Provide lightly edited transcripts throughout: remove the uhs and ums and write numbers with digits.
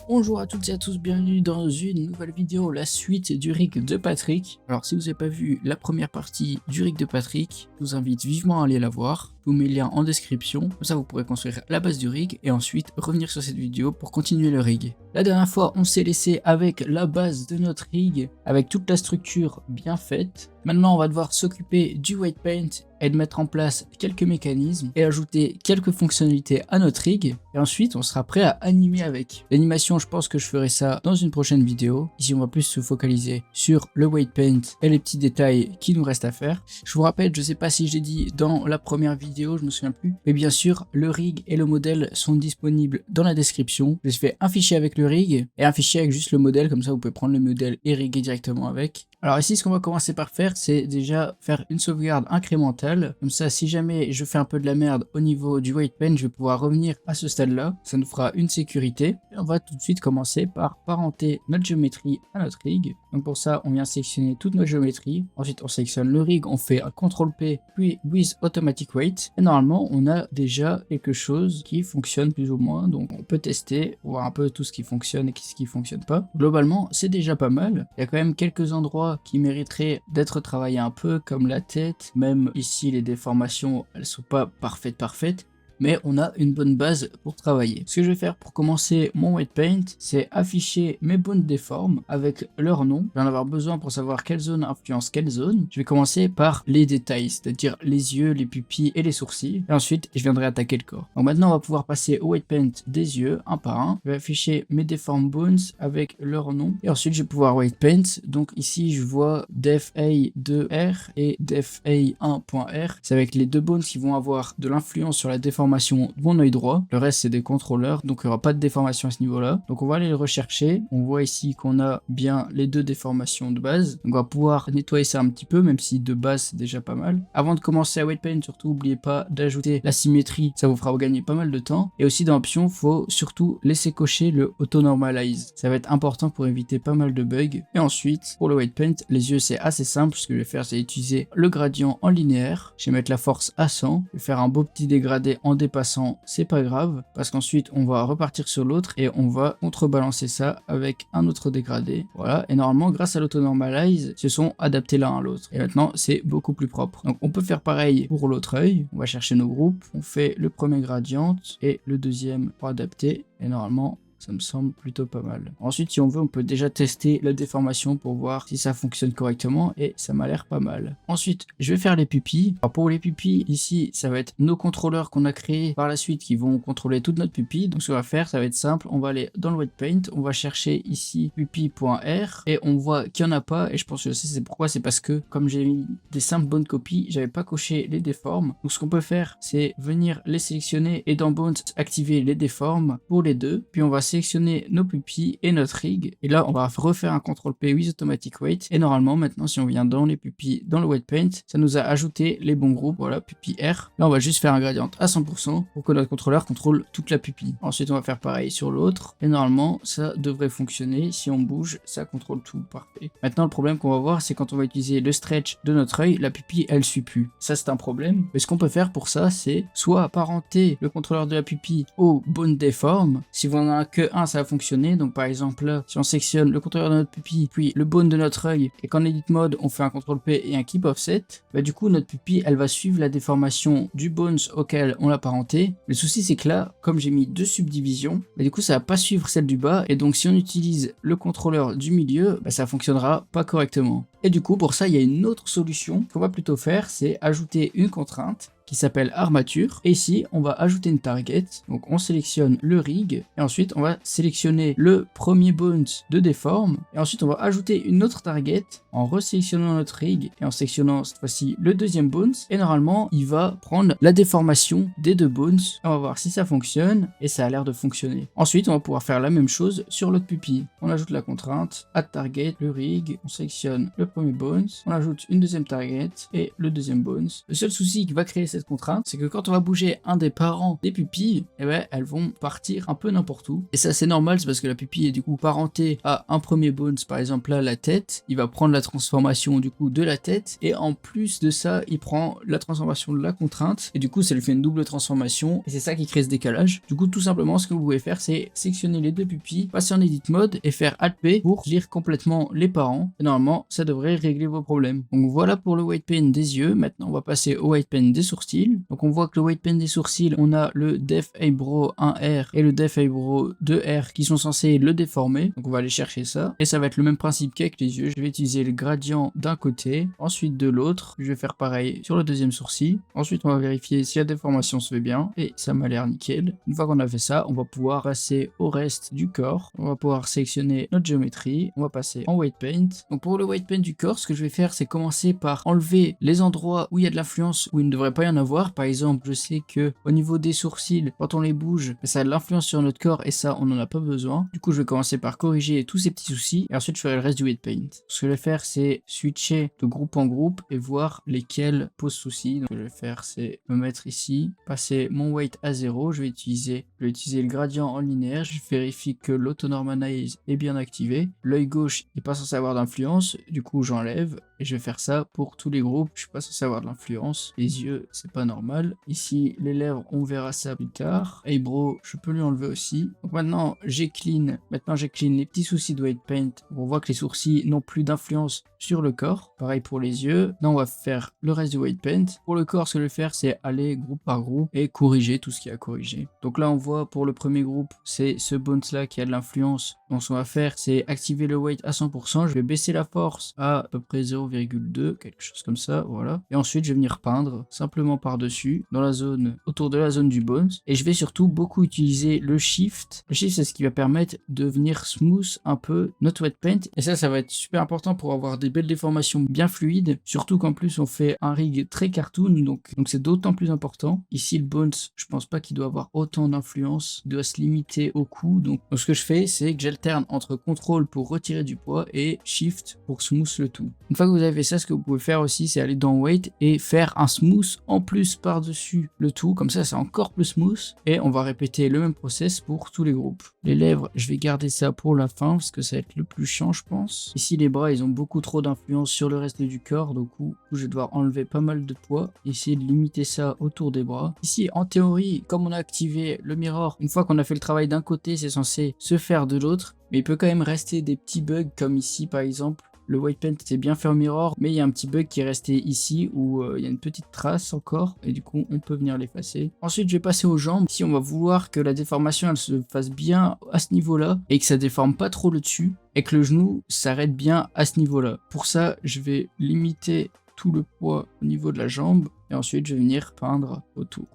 Bonjour à toutes et à tous, bienvenue dans une nouvelle vidéo, la suite du rig de Patrick. Alors si vous n'avez pas vu la première partie du rig de Patrick, je vous invite vivement à aller la voir. Je vous mets le lien en description, comme ça vous pourrez construire la base du rig et ensuite revenir sur cette vidéo pour continuer le rig. La dernière fois on s'est laissé avec la base de notre rig, avec toute la structure bien faite. Maintenant on va devoir s'occuper du white paint et de mettre en place quelques mécanismes et ajouter quelques fonctionnalités à notre rig, et ensuite on sera prêt à animer avec. L'animation, je pense que je ferai ça dans une prochaine vidéo. Ici on va plus se focaliser sur le white paint et les petits détails qui nous restent à faire. Je vous rappelle, je sais pas si j'ai dit dans la première vidéo, je me souviens plus, mais bien sûr le rig et le modèle sont disponibles dans la description. Je fais un fichier avec le rig et un fichier avec juste le modèle, comme ça vous pouvez prendre le modèle et riguer directement avec. Alors ici, ce qu'on va commencer par faire, c'est déjà faire une sauvegarde incrémentale. Comme ça, si jamais je fais un peu de la merde au niveau du white paint, je vais pouvoir revenir à ce stade-là. Ça nous fera une sécurité. Et on va tout de suite commencer par parenter notre géométrie à notre rig. Donc pour ça, on vient sélectionner toute notre géométrie. Ensuite, on sélectionne le rig, on fait un CTRL-P, puis with automatic weight. Et normalement, on a déjà quelque chose qui fonctionne plus ou moins. Donc on peut tester, voir un peu tout ce qui fonctionne et ce qui fonctionne pas. Globalement, c'est déjà pas mal. Il y a quand même quelques endroits qui mériterait d'être travaillé un peu, comme la tête. Même ici les déformations, elles sont pas parfaites, mais on a une bonne base pour travailler. Ce que je vais faire pour commencer mon white paint, c'est afficher mes bones déformes avec leur nom. Je vais en avoir besoin pour savoir quelle zone influence quelle zone. Je vais commencer par les détails, c'est-à-dire les yeux, les pupilles et les sourcils. Et ensuite, je viendrai attaquer le corps. Donc maintenant, on va pouvoir passer au white paint des yeux, un par un. Je vais afficher mes déformes bones avec leur nom. Et ensuite, je vais pouvoir white paint. Donc ici, je vois def A2R et def A1.R. C'est avec les deux bones qui vont avoir de l'influence sur la déformation de mon œil droit. Le reste c'est des contrôleurs, donc il n'y aura pas de déformation à ce niveau là. Donc on va aller le rechercher. On voit ici qu'on a bien les deux déformations de base, donc on va pouvoir nettoyer ça un petit peu, même si de base c'est déjà pas mal. Avant de commencer à white paint, surtout n'oubliez pas d'ajouter la symétrie, ça vous fera gagner pas mal de temps. Et aussi dans l'option, faut surtout laisser cocher le auto normalize, ça va être important pour éviter pas mal de bugs. Et ensuite pour le white paint, les yeux c'est assez simple. Ce que je vais faire, c'est utiliser le gradient en linéaire. Je vais mettre la force à 100, je vais faire un beau petit dégradé en dépassant, c'est pas grave, parce qu'ensuite on va repartir sur l'autre et on va contrebalancer ça avec un autre dégradé. Voilà, et normalement grâce à l'auto-normalize, ils se sont adaptés l'un à l'autre. Et maintenant c'est beaucoup plus propre. Donc on peut faire pareil pour l'autre œil. On va chercher nos groupes, on fait le premier gradient et le deuxième pour adapter, et normalement ça me semble plutôt pas mal. Ensuite, si on veut, on peut déjà tester la déformation pour voir si ça fonctionne correctement, et ça m'a l'air pas mal. Ensuite, je vais faire les pupilles. Alors pour les pupilles, ici, ça va être nos contrôleurs qu'on a créés par la suite qui vont contrôler toute notre pupille. Donc ce qu'on va faire, ça va être simple. On va aller dans le white paint, on va chercher ici pupille.r et on voit qu'il n'y en a pas, et je pense que je sais c'est pourquoi. C'est parce que comme j'ai mis des simples bonnes copies, j'avais pas coché les déformes. Donc ce qu'on peut faire, c'est venir les sélectionner et dans Bones activer les déformes pour les deux. Puis on va sélectionner nos pupilles et notre rig, et là on va refaire un CTRL-P with automatic weight, et normalement maintenant si on vient dans les pupilles, dans le white paint, ça nous a ajouté les bons groupes. Voilà, pupille R. Là on va juste faire un gradient à 100% pour que notre contrôleur contrôle toute la pupille. Ensuite on va faire pareil sur l'autre, et normalement ça devrait fonctionner. Si on bouge, ça contrôle tout, parfait. Maintenant le problème qu'on va voir, c'est quand on va utiliser le stretch de notre œil, la pupille elle suit plus. Ça c'est un problème, mais ce qu'on peut faire pour ça, c'est soit apparenter le contrôleur de la pupille au bone déforme. Si vous en avez que un, ça va fonctionner. Donc par exemple là, si on sectionne le contrôleur de notre pupille puis le bone de notre œil, et qu'en edit mode on fait un CTRL-P et un keep offset, bah du coup notre pupille elle va suivre la déformation du bones auquel on l'a parenté. Le souci c'est que là, comme j'ai mis deux subdivisions, bah du coup ça va pas suivre celle du bas, et donc si on utilise le contrôleur du milieu, bah ça fonctionnera pas correctement. Et du coup pour ça il y a une autre solution qu'on va plutôt faire, c'est ajouter une contrainte qui s'appelle armature, et ici on va ajouter une target. Donc on sélectionne le rig, et ensuite on va sélectionner le premier bones de déforme, et ensuite on va ajouter une autre target en resélectionnant notre rig et en sélectionnant cette fois-ci le deuxième bones, et normalement il va prendre la déformation des deux bones. On va voir si ça fonctionne, et ça a l'air de fonctionner. Ensuite on va pouvoir faire la même chose sur l'autre pupille. On ajoute la contrainte, add target, le rig, on sélectionne le premier bones, on ajoute une deuxième target et le deuxième bones. Le seul souci qui va créer cette cette contrainte, c'est que quand on va bouger un des parents des pupilles, eh ben, elles vont partir un peu n'importe où. Et ça c'est normal, c'est parce que la pupille est du coup parentée à un premier bones, par exemple là la tête, il va prendre la transformation du coup de la tête, et en plus de ça, il prend la transformation de la contrainte, et du coup ça lui fait une double transformation, et c'est ça qui crée ce décalage. Du coup tout simplement ce que vous pouvez faire, c'est sectionner les deux pupilles, passer en edit mode et faire Alt P pour lire complètement les parents, et normalement ça devrait régler vos problèmes. Donc voilà pour le white pen des yeux. Maintenant on va passer au white pen des sourcils. Donc on voit que le white pen des sourcils, on a le Def Eyebrow 1R et le Def Eyebrow 2R qui sont censés le déformer. Donc on va aller chercher ça, et ça va être le même principe qu'avec les yeux. Je vais utiliser le gradient d'un côté, ensuite de l'autre. Je vais faire pareil sur le deuxième sourcil. Ensuite on va vérifier si la déformation se fait bien, et ça m'a l'air nickel. Une fois qu'on a fait ça, on va pouvoir passer au reste du corps. On va pouvoir sélectionner notre géométrie. On va passer en white paint. Donc pour le white paint du corps, ce que je vais faire, c'est commencer par enlever les endroits où il y a de l'influence, où il ne devrait pas y en avoir. Par exemple, je sais que au niveau des sourcils, quand on les bouge, ça a de l'influence sur notre corps, et ça on n'en a pas besoin. Du coup je vais commencer par corriger tous ces petits soucis, et ensuite je ferai le reste du white paint. Ce que je vais faire, c'est switcher de groupe en groupe et voir lesquels posent souci. Donc ce que je vais faire, c'est me mettre ici, passer mon weight à 0. Je vais utiliser le gradient en linéaire. Je vérifie que l'auto-normalize est bien activé. L'œil gauche n'est pas censé avoir d'influence, du coup j'enlève, et je vais faire ça pour tous les groupes. Je suis pas censé avoir de l'influence. Les yeux, c'est pas normal. Ici les lèvres, on verra ça plus tard. Eyebrow, je peux lui enlever aussi. Donc maintenant j'ai clean les petits soucis de white paint. On voit que les sourcils n'ont plus d'influence sur le corps. Pareil pour les yeux. Là on va faire le reste du white paint. Pour le corps, ce que je vais faire, c'est aller groupe par groupe et corriger tout ce qu'il y a à corriger. Donc là on voit pour le premier groupe, c'est ce bones là qui a de l'influence. Donc ce qu'on va faire, c'est activer le weight à 100%. Je vais baisser la force à peu près 0,2, quelque chose comme ça, voilà. Et ensuite je vais venir peindre simplement par dessus, dans la zone, autour de la zone du bones. Et je vais surtout beaucoup utiliser le shift. Le shift, c'est ce qui va permettre de venir smooth un peu notre wet paint. Et ça va être super important pour avoir des belles déformations bien fluides. Surtout qu'en plus on fait un rig très cartoon, donc c'est d'autant plus important. Ici le bones, je pense pas qu'il doit avoir autant d'influence, il doit se limiter au cou. Donc ce que je fais, c'est que j'alterne entre contrôle pour retirer du poids et shift pour smooth le tout. Une fois que vous avez fait ça, ce que vous pouvez faire aussi, c'est aller dans weight et faire un smooth en plus par-dessus le tout. Comme ça, c'est encore plus smooth. Et on va répéter le même process pour tous les groupes. Les lèvres, je vais garder ça pour la fin parce que ça va être le plus chiant, je pense. Ici, les bras, ils ont beaucoup trop d'influence sur le reste du corps. Donc, je vais devoir enlever pas mal de poids. Essayer de limiter ça autour des bras. Ici, en théorie, comme on a activé le mirror, une fois qu'on a fait le travail d'un côté, c'est censé se faire de l'autre. Mais il peut quand même rester des petits bugs comme ici, par exemple. Le white paint était bien fait au mirror, mais il y a un petit bug qui est resté ici où il y a une petite trace encore, et du coup on peut venir l'effacer. Ensuite je vais passer aux jambes. Ici on va vouloir que la déformation elle se fasse bien à ce niveau là, et que ça déforme pas trop le dessus, et que le genou s'arrête bien à ce niveau là. Pour ça je vais limiter tout le poids au niveau de la jambe, et ensuite je vais venir peindre autour.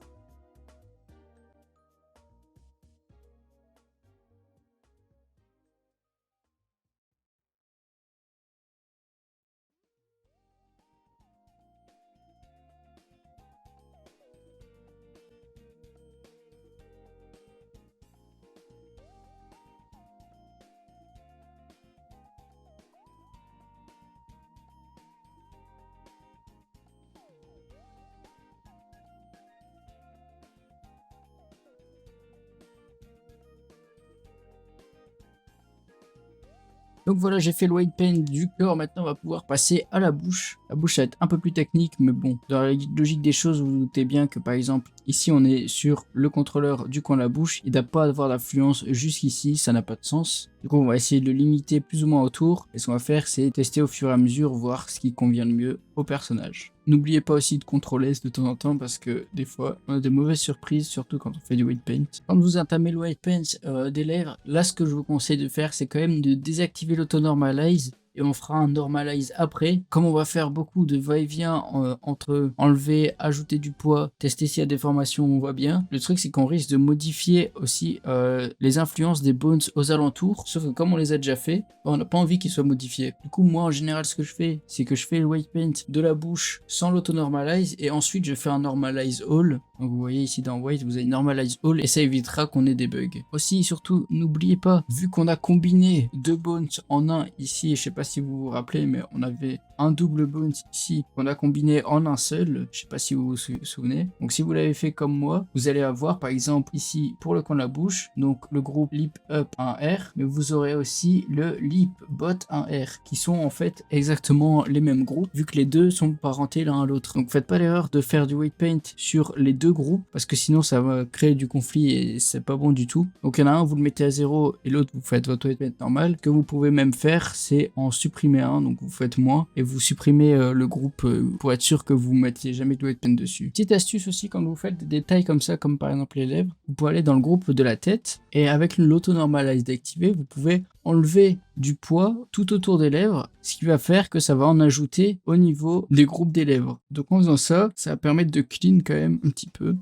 Donc voilà, j'ai fait le white paint du corps. Maintenant on va pouvoir passer à la bouche. La bouche ça va être un peu plus technique, mais bon, dans la logique des choses, vous vous doutez bien que par exemple ici on est sur le contrôleur du coin de la bouche, il ne doit pas avoir d'influence jusqu'ici, ça n'a pas de sens. Du coup on va essayer de le limiter plus ou moins autour, et ce qu'on va faire c'est tester au fur et à mesure, voir ce qui convient le mieux au personnage. N'oubliez pas aussi de contrôler S de temps en temps, parce que des fois on a des mauvaises surprises, surtout quand on fait du white paint. Quand vous entamez le white paint des lèvres, là ce que je vous conseille de faire, c'est quand même de désactiver l'auto-normalize, et on fera un normalize après. Comme on va faire beaucoup de va-et-vient entre enlever, ajouter du poids, tester s'il y a des formations, on voit bien. Le truc c'est qu'on risque de modifier aussi les influences des bones aux alentours, sauf que comme on les a déjà fait, on n'a pas envie qu'ils soient modifiés. Du coup moi en général ce que je fais, c'est que je fais le white paint de la bouche sans l'auto-normalize, et ensuite je fais un normalize all. Donc vous voyez ici dans white, vous avez normalize all, et ça évitera qu'on ait des bugs. Aussi, surtout, n'oubliez pas, vu qu'on a combiné deux bones en un ici, et je sais pas si vous vous rappelez, mais on avait un double bounce ici qu'on a combiné en un seul. Je sais pas si vous vous souvenez. Donc si vous l'avez fait comme moi, vous allez avoir par exemple ici pour le coin de la bouche, donc le groupe Lip Up 1R, mais vous aurez aussi le Lip Bot 1R qui sont en fait exactement les mêmes groupes vu que les deux sont parentés l'un à l'autre. Donc faites pas l'erreur de faire du weight paint sur les deux groupes parce que sinon ça va créer du conflit et c'est pas bon du tout. Donc il y en a un, vous le mettez à 0 et l'autre vous faites votre weight paint normal. Que vous pouvez même faire, c'est en supprimer un, donc vous faites moins et vous supprimez le groupe pour être sûr que vous mettiez jamais de weight paint dessus. Petite astuce aussi, quand vous faites des détails comme ça, comme par exemple les lèvres, vous pouvez aller dans le groupe de la tête et avec l'auto normalize activé, vous pouvez enlever du poids tout autour des lèvres, ce qui va faire que ça va en ajouter au niveau des groupes des lèvres. Donc en faisant ça, ça va permettre de clean quand même un petit peu.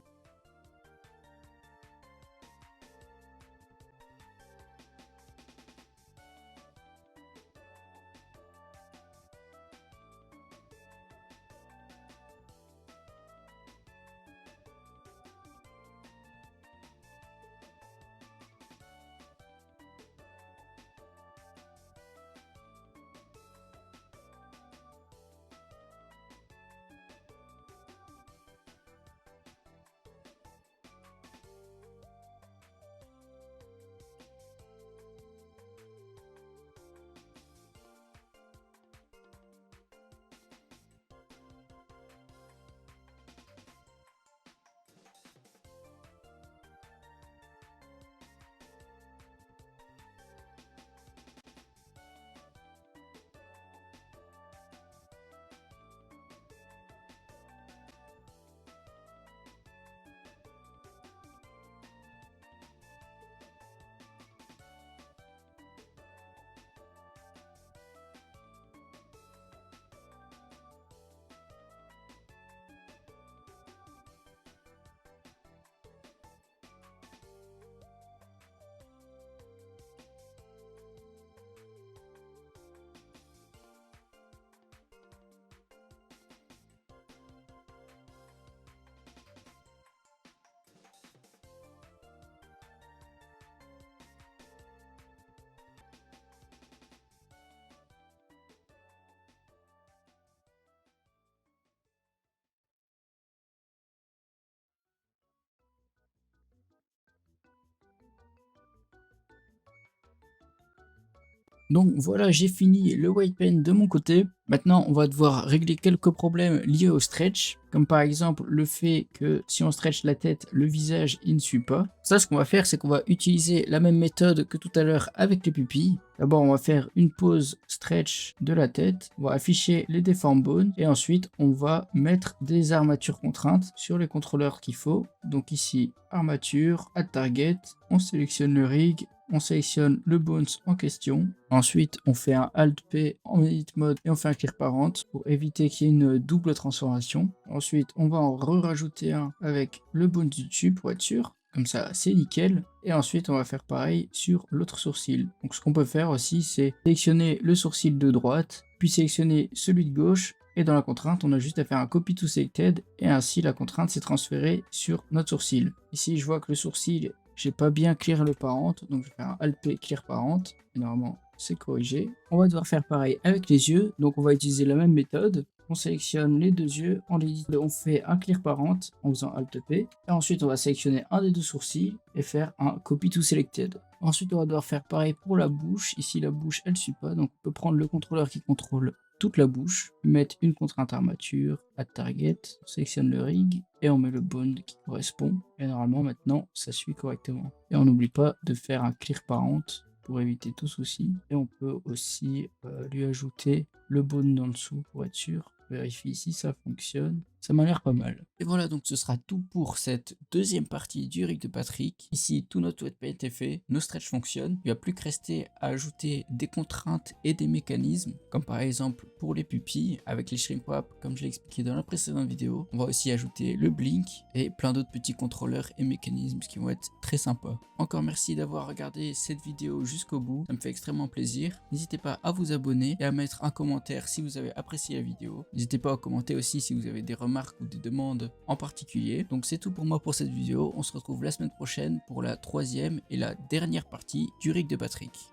Donc voilà, j'ai fini le white paint de mon côté. Maintenant, on va devoir régler quelques problèmes liés au stretch, comme par exemple le fait que si on stretch la tête, le visage il ne suit pas. Ça, ce qu'on va faire, c'est qu'on va utiliser la même méthode que tout à l'heure avec les pupilles. D'abord, on va faire une pause stretch de la tête, on va afficher les deform bones et ensuite on va mettre des armatures contraintes sur les contrôleurs qu'il faut. Donc ici, armature, add target, on sélectionne le rig, on sélectionne le bones en question. Ensuite, on fait un Alt-P en Edit Mode et on fait un Clear Parent pour éviter qu'il y ait une double transformation. Ensuite, on va en rajouter un avec le bones du dessus pour être sûr. Comme ça, c'est nickel. Et ensuite, on va faire pareil sur l'autre sourcil. Donc, ce qu'on peut faire aussi, c'est sélectionner le sourcil de droite, puis sélectionner celui de gauche. Et dans la contrainte, on a juste à faire un Copy to Selected. Et ainsi, la contrainte s'est transférée sur notre sourcil. Ici, je vois que le sourcil, j'ai pas bien clear le parent. Donc, je vais faire un Alt-P Clear Parent. Et normalement, c'est corrigé. On va devoir faire pareil avec les yeux. Donc, on va utiliser la même méthode. On sélectionne les deux yeux, on fait un Clear Parent en faisant Alt-P. Et ensuite, on va sélectionner un des deux sourcils et faire un Copy to Selected. Ensuite, on va devoir faire pareil pour la bouche. Ici, la bouche, elle ne suit pas. Donc, on peut prendre le contrôleur qui contrôle toute la bouche, mettre une contrainte armature, add target, on sélectionne le rig et on met le bond qui correspond. Et normalement, maintenant, ça suit correctement. Et on n'oublie pas de faire un Clear Parent pour éviter tout souci. Et on peut aussi lui ajouter le bone dans le dessous pour être sûr. Vérifie ici, ça fonctionne. Ça m'a l'air pas mal. Et voilà, donc ce sera tout pour cette deuxième partie du rig de Patrick. Ici, tout notre wet paint est fait, nos stretch fonctionnent. Il n'y a plus que rester à ajouter des contraintes et des mécanismes, comme par exemple pour les pupilles, avec les shrink wrap, comme je l'ai expliqué dans la précédente vidéo. On va aussi ajouter le blink et plein d'autres petits contrôleurs et mécanismes qui vont être très sympas. Encore merci d'avoir regardé cette vidéo jusqu'au bout, ça me fait extrêmement plaisir. N'hésitez pas à vous abonner et à mettre un commentaire si vous avez apprécié la vidéo. N'hésitez pas à commenter aussi si vous avez des remarques ou des demandes en particulier. Donc c'est tout pour moi pour cette vidéo. On se retrouve la semaine prochaine pour la troisième et la dernière partie du rig de Patrick.